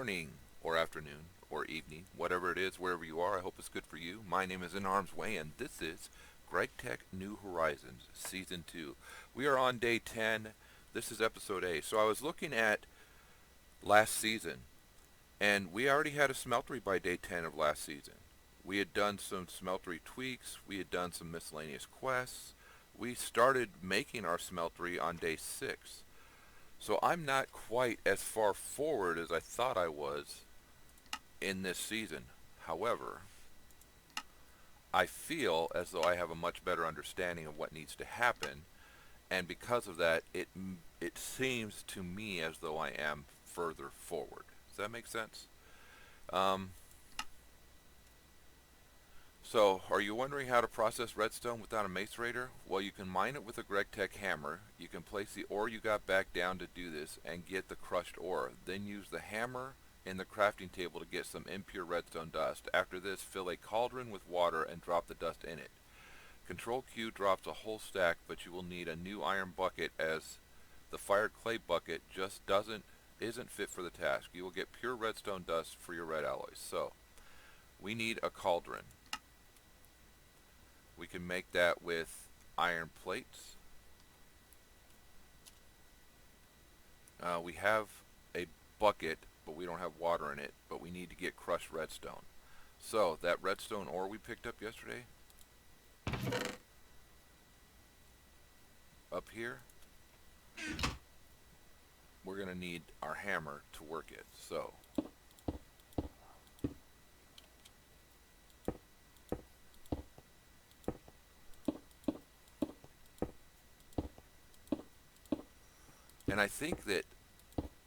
morning or afternoon or evening, whatever it is, wherever you are. I hope it's good for you. My name is NHarmzWay, and this is GregTech New Horizons Season 2. We are on day 10. This is episode 8. So I was looking at last season, and we already had a smeltery by day 10 of last season. We had done some smeltery tweaks. We had done some miscellaneous quests. We started making our smeltery on day 6. So I'm not quite as far forward as I thought I was in this season. However, I feel as though I have a much better understanding of what needs to happen, and because of that, it seems to me as though I am further forward. Does that make sense? So, are you wondering how to process redstone without a mace raider? Well, you can mine it with a GregTech hammer. You can place the ore you got back down to do this and get the crushed ore. Then use the hammer in the crafting table to get some impure redstone dust. After this, fill a cauldron with water and drop the dust in it. Control Q drops a whole stack, but you will need a new iron bucket as the fired clay bucket just isn't fit for the task. You will get pure redstone dust for your red alloys. So, we need a cauldron. We can make that with iron plates. We have a bucket, but we don't have water in it, but we need to get crushed redstone. So, that redstone ore we picked up yesterday, up here, we're going to need our hammer to work it. So, and I think that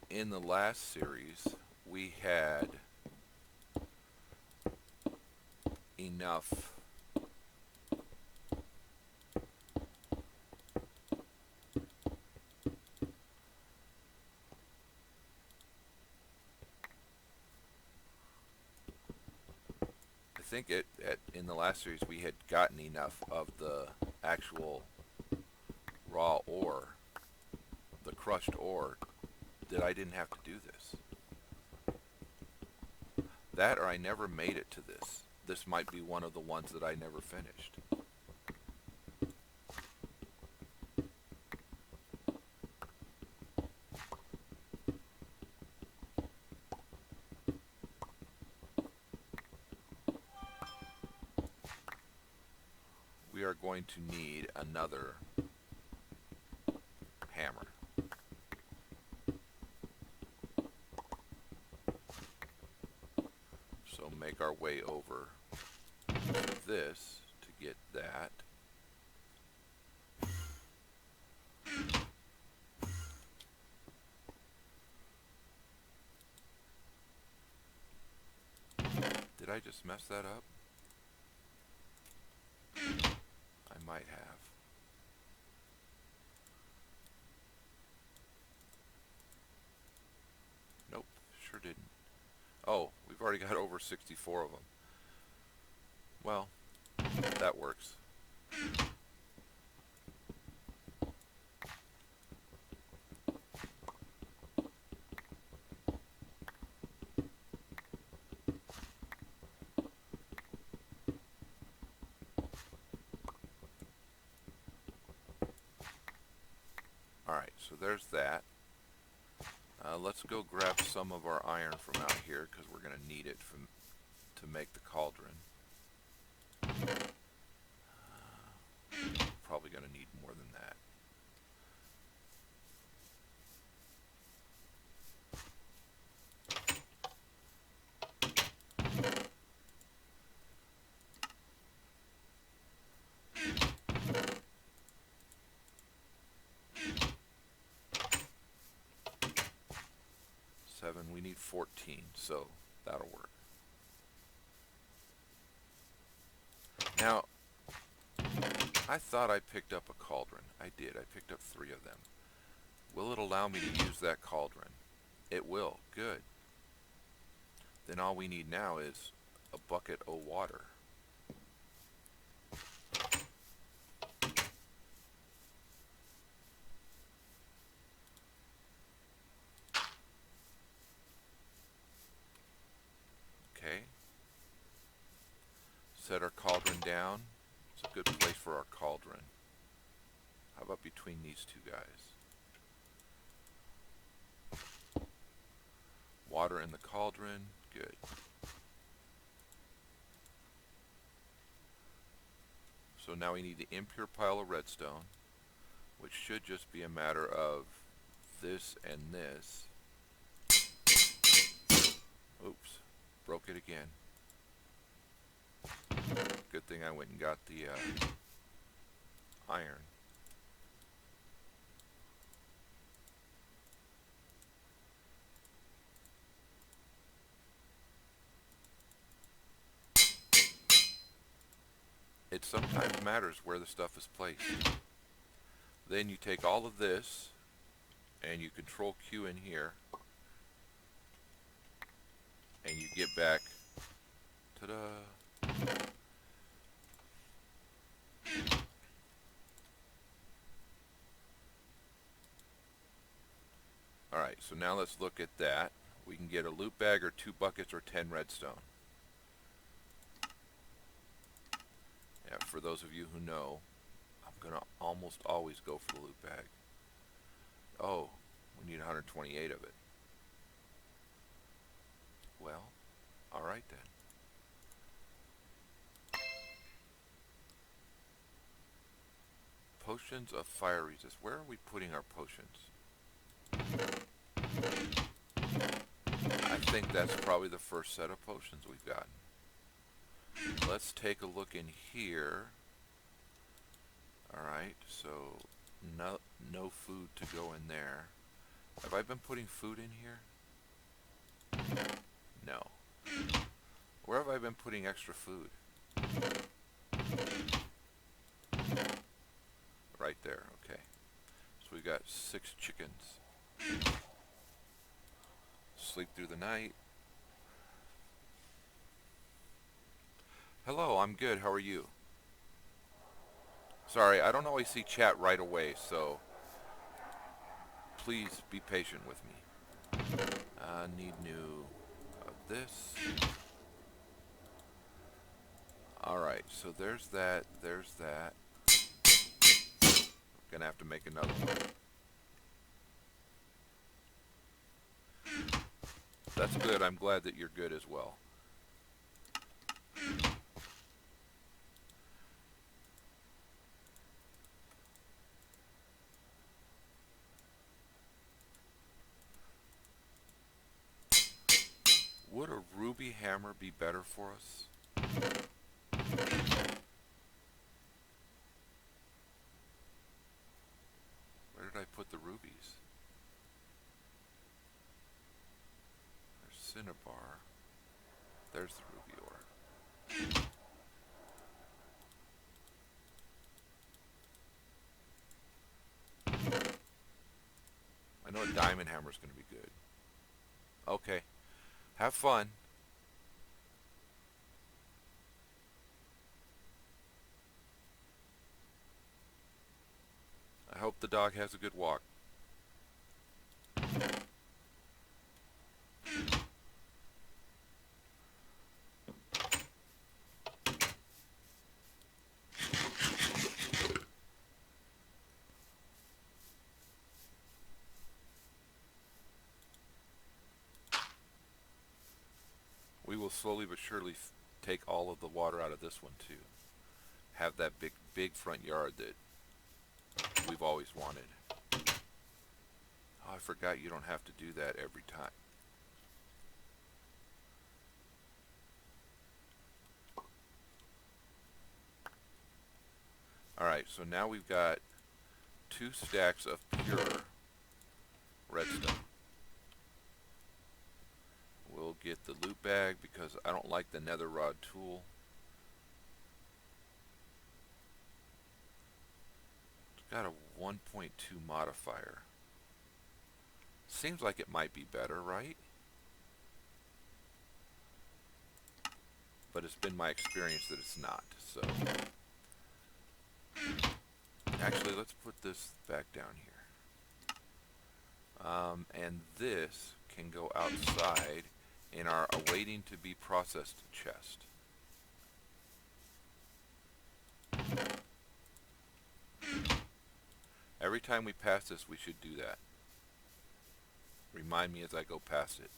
in the last series we had enough in the last series we had gotten enough of the actual raw ore, the crushed ore, that I didn't have to do this. That or I never made it to this. This might be one of the ones that I never finished. We are going to need another hammer. So make our way over to this to get that. Did I just mess that up? I might have. Nope, sure didn't. Oh, we've already got over 64 of them. Well, that works. Alright, so there's that. Let's go grab some of our iron from out here because we're going to need it to make the cauldron. Probably going to need more than that. We need 14, so that'll work. Now, I thought I picked up a cauldron. I did. I picked up 3 of them. Will it allow me to use that cauldron? It will. Good. Then all we need now is a bucket of water. It's a good place for our cauldron. How about between these two guys? Water in the cauldron. Good. So now we need the impure pile of redstone, which should just be a matter of this and this. Oops, broke it again. Good thing I went and got the iron. It sometimes matters where the stuff is placed. Then you take all of this and you control Q in here and you get back, ta-da. Alright, so now let's look at that. We can get a loot bag or 2 buckets or 10 redstone. Yeah, for those of you who know, I'm going to almost always go for the loot bag. Oh, we need 128 of it. Well, alright then. Potions of fire resist. Where are we putting our potions? I think that's probably the first set of potions we've gotten. Let's take a look in here. Alright, so no food to go in there. Have I been putting food in here? No. Where have I been putting extra food? Right there, okay. So we got 6 chickens. Sleep through the night. Hello, I'm good. How are you? Sorry, I don't always see chat right away, so please be patient with me. I need new of this. Alright, so there's that, there's that. Gonna have to make another one. That's good. I'm glad that you're good as well. Would a ruby hammer be better for us? Where did I put the rubies? There's cinnabar. There's the ruby ore. I know a diamond hammer is going to be good. Okay. Have fun. I hope the dog has a good walk. We will slowly but surely take all of the water out of this one too. Have that big front yard that we've always wanted. Oh, I forgot you don't have to do that every time. Alright, so now we've got 2 stacks of pure redstone. We'll get the loot bag because I don't like the nether rod tool. It's got a 1.2 modifier. Seems like it might be better, right? But it's been my experience that it's not, so. Actually, let's put this back down here. And this can go outside in our awaiting to be processed chest. Every time we pass this, we should do that. Remind me as I go past it.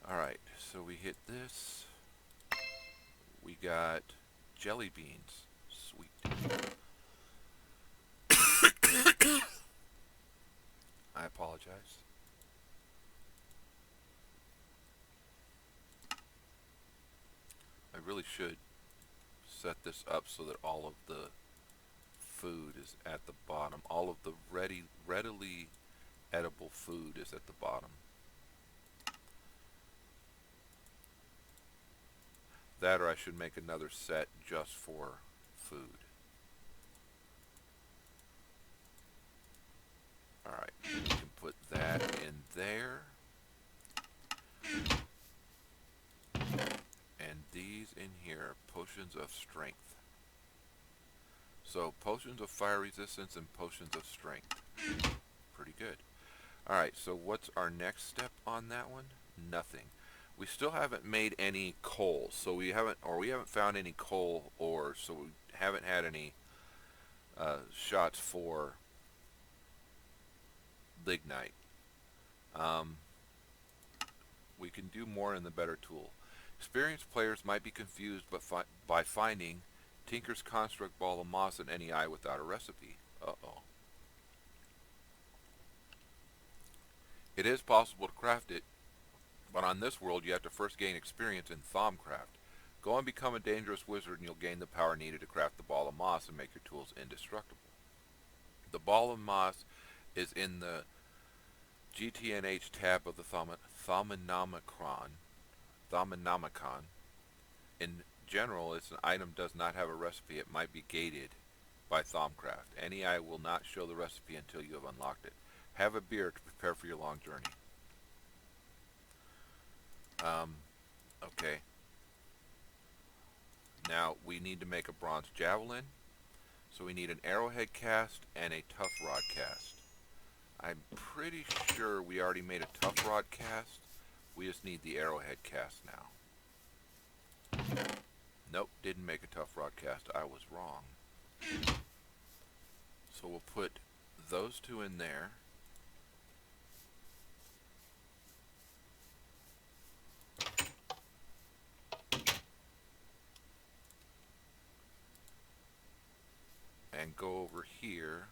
Alright, so we hit this. We got jelly beans. Sweet. I apologize. I really should set this up so that all of the food is at the bottom. All of the readily edible food is at the bottom. That, or I should make another set just for food. Alright, we can put that in there. And these in here, potions of strength. So, potions of fire resistance and potions of strength. Pretty good. Alright, so what's our next step on that one? Nothing. We still haven't made any coal, so we haven't found any coal ores, so we haven't had any shots for lignite. We can do more in the better tool. Experienced players might be confused by finding Tinker's Construct Ball of Moss in NEI without a recipe. Uh-oh. It is possible to craft it, but on this world you have to first gain experience in Thaumcraft. Go and become a dangerous wizard and you'll gain the power needed to craft the Ball of Moss and make your tools indestructible. The Ball of Moss is in the GTNH tab of the Thauminomicon. In general, if an item does not have a recipe, it might be gated by Thaumcraft. NEI will not show the recipe until you have unlocked it. Have a beer to prepare for your long journey. Okay. Now, we need to make a bronze javelin. So we need an arrowhead cast and a tough rod cast. I'm pretty sure we already made a tough rod cast. We just need the arrowhead cast now. Nope, didn't make a tough rod cast. I was wrong. So we'll put those two in there. And go over here.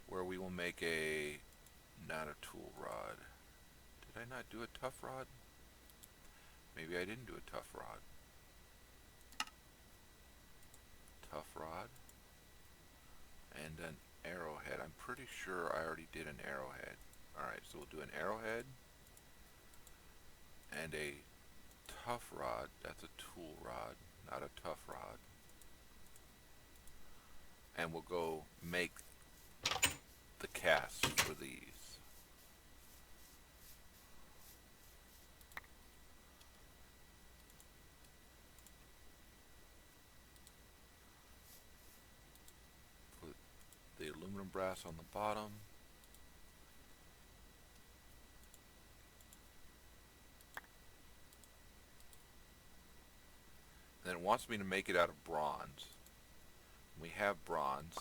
Where we will make not a tool rod. Did I not do a tough rod? Maybe I didn't do a tough rod. Tough rod. And an arrowhead. I'm pretty sure I already did an arrowhead. Alright, so we'll do an arrowhead. And a tough rod. That's a tool rod, not a tough rod. And we'll go make the casts for these. Put the aluminum brass on the bottom. Then it wants me to make it out of bronze. We have bronze.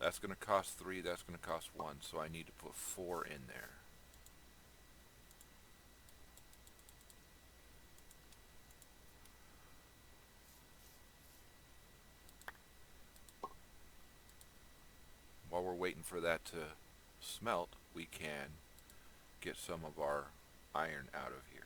That's going to cost 3, that's going to cost 1, so I need to put 4 in there. While we're waiting for that to smelt, we can get some of our iron out of here.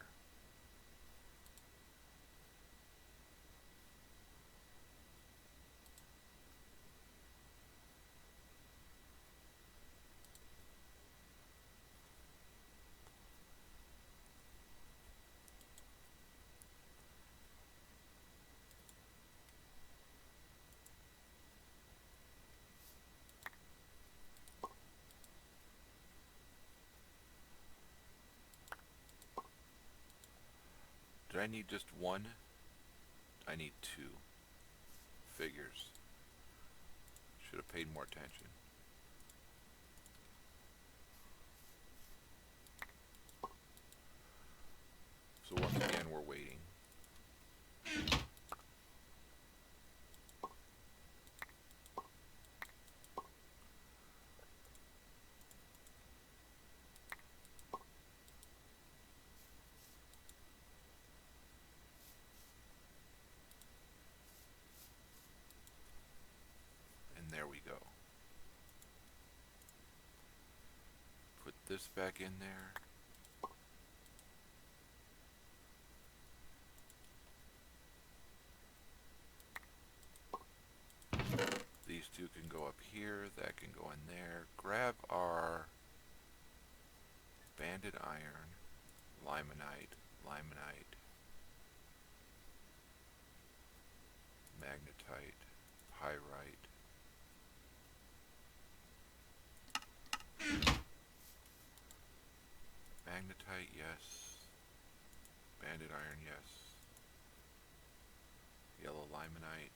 Did I need just 1? I need 2. Figures. Should have paid more attention. this back in there. These two can go up here, that can go in there. Grab our banded iron, limonite, magnetite, pyrite. Magnetite, yes. Banded iron, yes. Yellow limonite,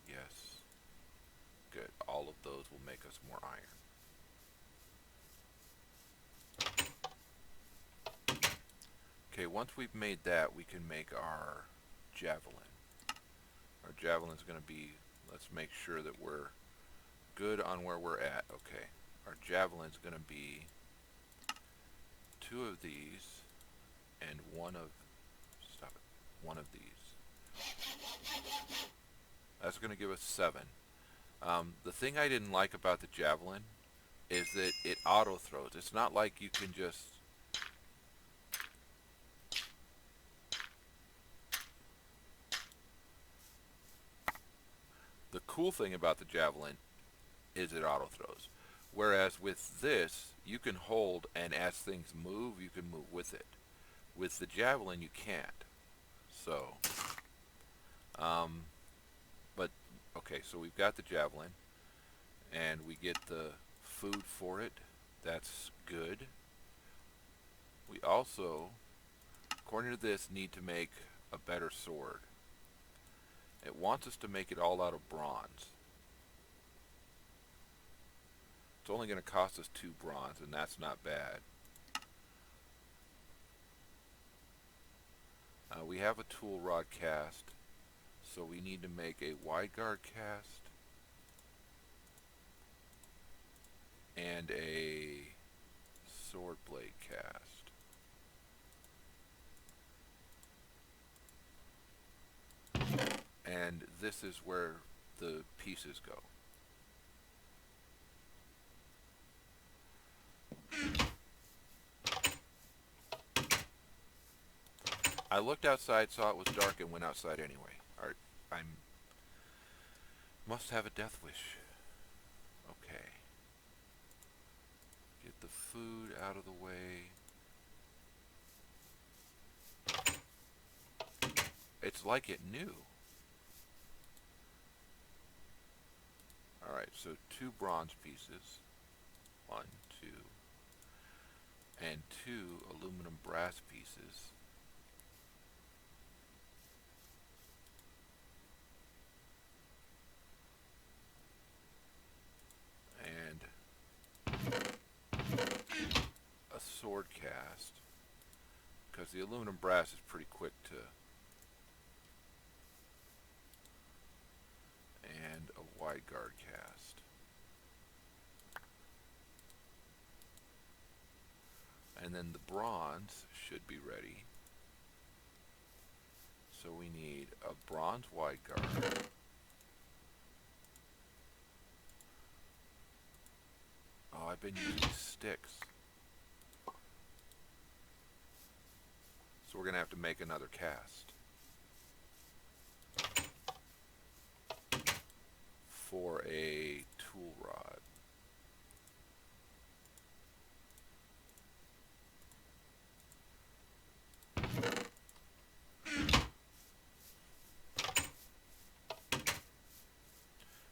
yes. Good. All of those will make us more iron. Okay, once we've made that, we can make our javelin. Our javelin's going to be, let's make sure that we're good on where we're at. Okay, our javelin's going to be 2 of these and one of these. That's going to give us 7. The thing I didn't like about the javelin is that it auto throws. It's not like you can just the cool thing about the javelin is it auto throws. Whereas with this, you can hold, and as things move, you can move with it. With the javelin, you can't. So, but, okay, so we've got the javelin, and we get the food for it. That's good. We also, according to this, need to make a better sword. It wants us to make it all out of bronze. It's only going to cost us 2 bronze, and that's not bad. We have a tool rod cast, so we need to make a wide guard cast and a sword blade cast. And this is where the pieces go. I looked outside, saw it was dark, and went outside anyway. I must have a death wish. Okay. Get the food out of the way. It's like it knew. Alright, so 2 bronze pieces. 1, 2. And 2 aluminum brass pieces. And a sword cast, because the aluminum brass is pretty quick to, and a wide guard cast. And then the bronze should be ready. So we need a bronze wide guard. Oh, I've been using sticks. So we're going to have to make another cast for a tool rod.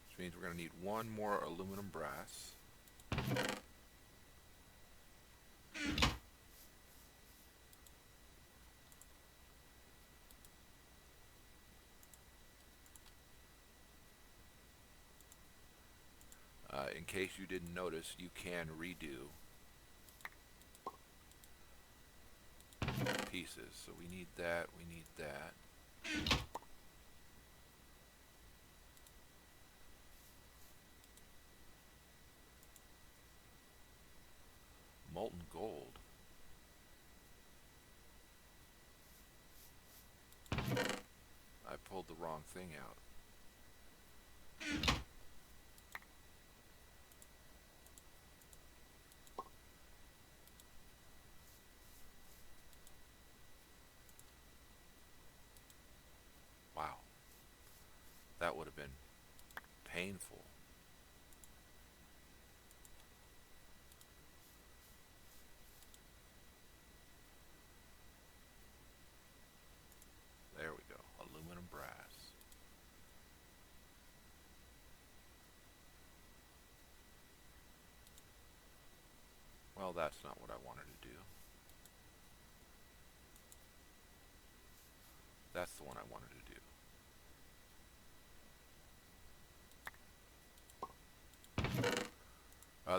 Which means we're going to need 1 more aluminum brass. In case you didn't notice, you can redo pieces. So we need that, we need that. Molten gold. I pulled the wrong thing out. That would have been painful. There we go. Aluminum brass. Well, that's not what I wanted to do. That's the one I wanted to do.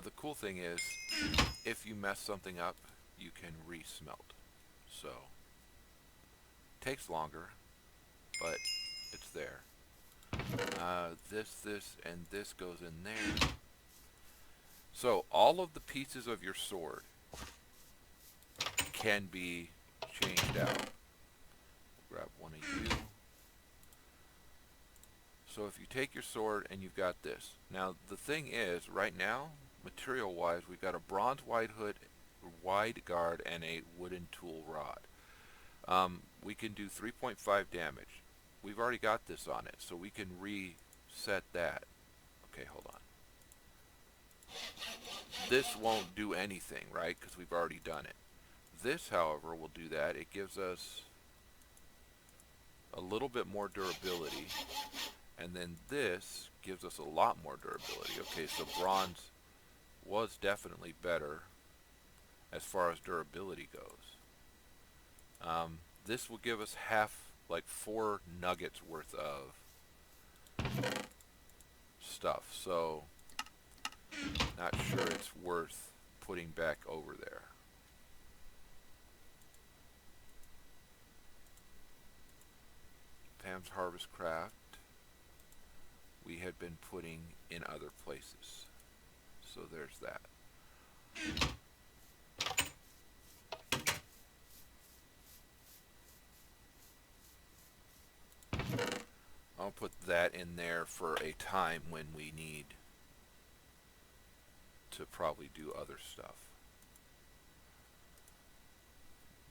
The cool thing is, if you mess something up, you can re-smelt. So, takes longer, but it's there. This, and this goes in there. So, all of the pieces of your sword can be changed out. Grab one of you. So if you take your sword and you've got this. Now the thing is, right now, material wise, we've got a bronze wide guard and a wooden tool rod. We can do 3.5 damage. We've already got this on it, so we can reset that. Okay, hold on. This won't do anything, right? Because we've already done it. This, however, will do that. It gives us a little bit more durability. And then this gives us a lot more durability. Okay, so bronze was definitely better as far as durability goes. This will give us like 4 nuggets worth of stuff. So, not sure it's worth putting back over there. Pam's Harvest Craft we had been putting in other places. So there's that. I'll put that in there for a time when we need to probably do other stuff.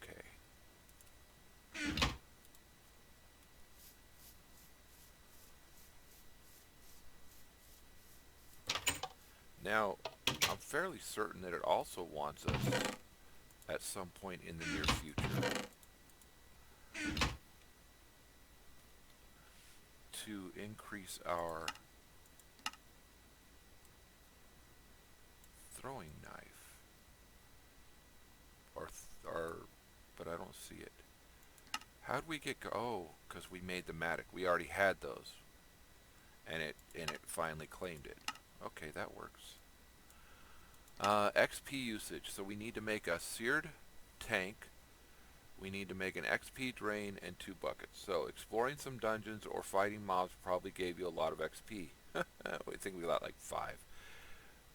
Okay. Now, I'm fairly certain that it also wants us at some point in the near future to increase our throwing knife. But I don't see it. How'd we get oh, because we made the Matic. We already had those. And it finally claimed it. Okay, that works. XP usage. So we need to make a seared tank. We need to make an XP drain and 2 buckets. So exploring some dungeons or fighting mobs probably gave you a lot of XP. I think we got like 5.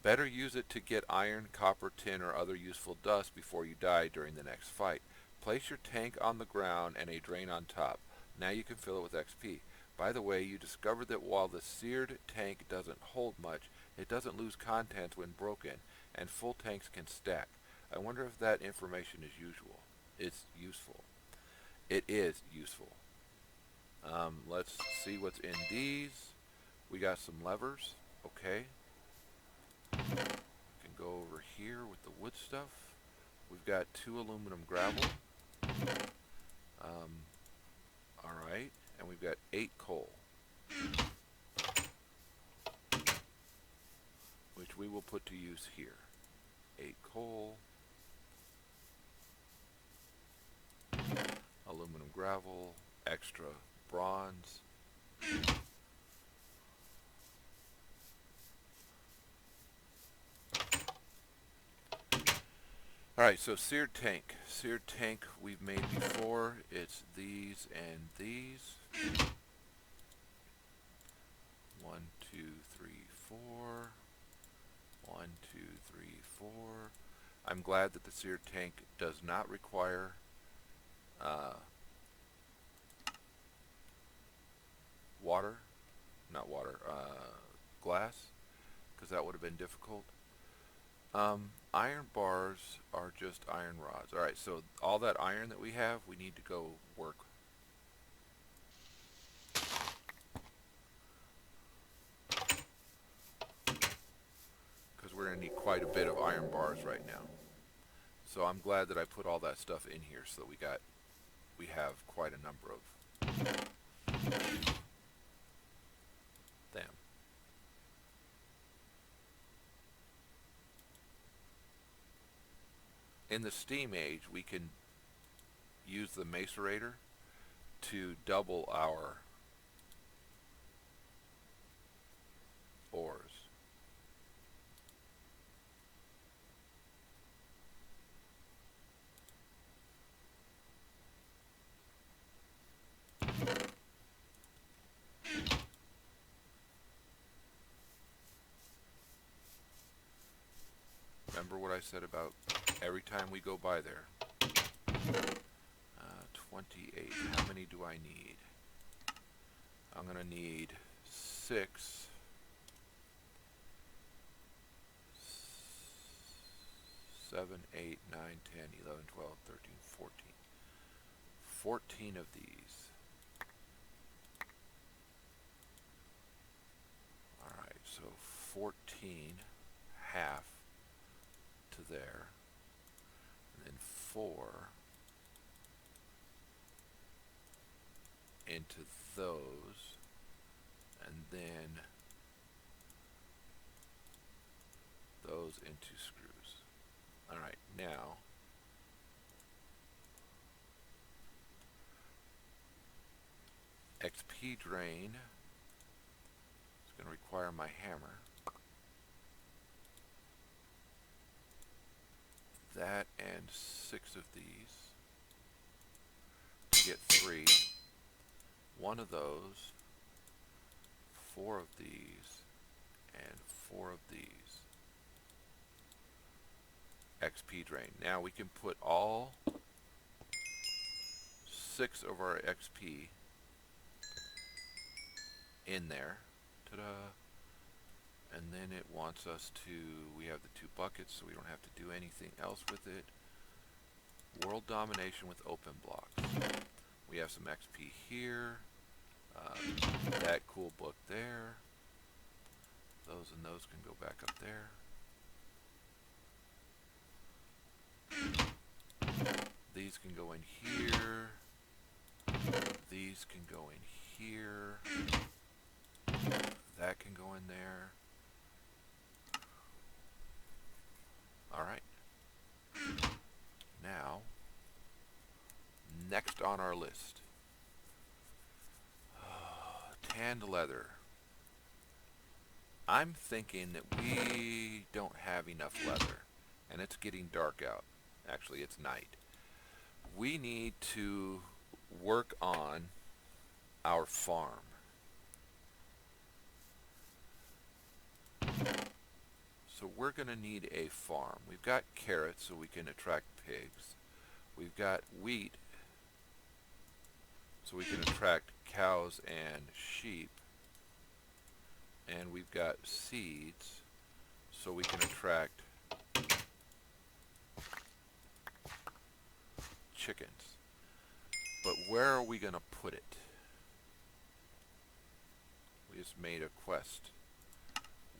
Better use it to get iron, copper, tin, or other useful dust before you die during the next fight. Place your tank on the ground and a drain on top. Now you can fill it with XP. By the way, you discovered that while the seared tank doesn't hold much, it doesn't lose contents when broken, and full tanks can stack. I wonder if that information is useful. It's useful. It is useful. Let's see what's in these. We got some levers. Okay. We can go over here with the wood stuff. We've got 2 aluminum gravel. Alright. And we've got 8 coal. Which we will put to use here. 8 coal. Aluminum gravel. Extra bronze. Alright, so seared tank. Seared tank we've made before. It's these and these. 1, 2, 3, 4. 1, 2, 3, 4. I'm glad that the seared tank does not require glass, because that would have been difficult. Iron bars are just iron rods. Alright, so all that iron that we have, we need to go work. we're going to need quite a bit of iron bars right now. So I'm glad that I put all that stuff in here so that we have quite a number of them. In the steam age, we can use the macerator to double our ores. Remember what I said about every time we go by there. 28. How many do I need? I'm going to need 6. 7, 8, 9, 10, 11, 12, 13, 14. 14 of these. Alright, so 14, half to there, and then 4 into those, and then those into screws. Alright, now XP drain is going to require my hammer. That and 6 of these to get 3. 1 of those, 4 of these, and 4 of these. XP drain. Now we can put all 6 of our XP in there. Ta-da! And then it wants us to, we have the 2 buckets, so we don't have to do anything else with it. World domination with open blocks. We have some XP here. That cool book there. Those and those can go back up there. These can go in here. These can go in here. That can go in there. Alright. Now, next on our list. Tanned leather. I'm thinking that we don't have enough leather. And it's getting dark out. Actually, it's night. We need to work on our farm. So we're going to need a farm. We've got carrots so we can attract pigs. We've got wheat so we can attract cows and sheep. And we've got seeds so we can attract chickens. But where are we going to put it? We just made a quest.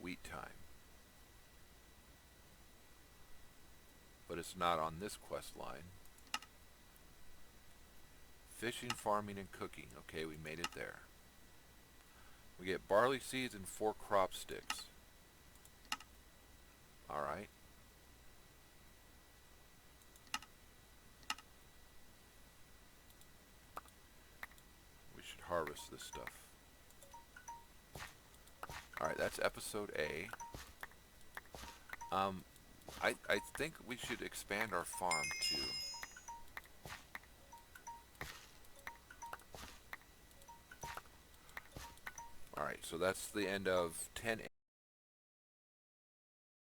Wheat time. But it's not on this quest line. Fishing, farming, and cooking. Okay, we made it there. We get barley seeds and 4 crop sticks. Alright. We should harvest this stuff. Alright, that's episode A. I think we should expand our farm too. Alright, so that's the end of 10A.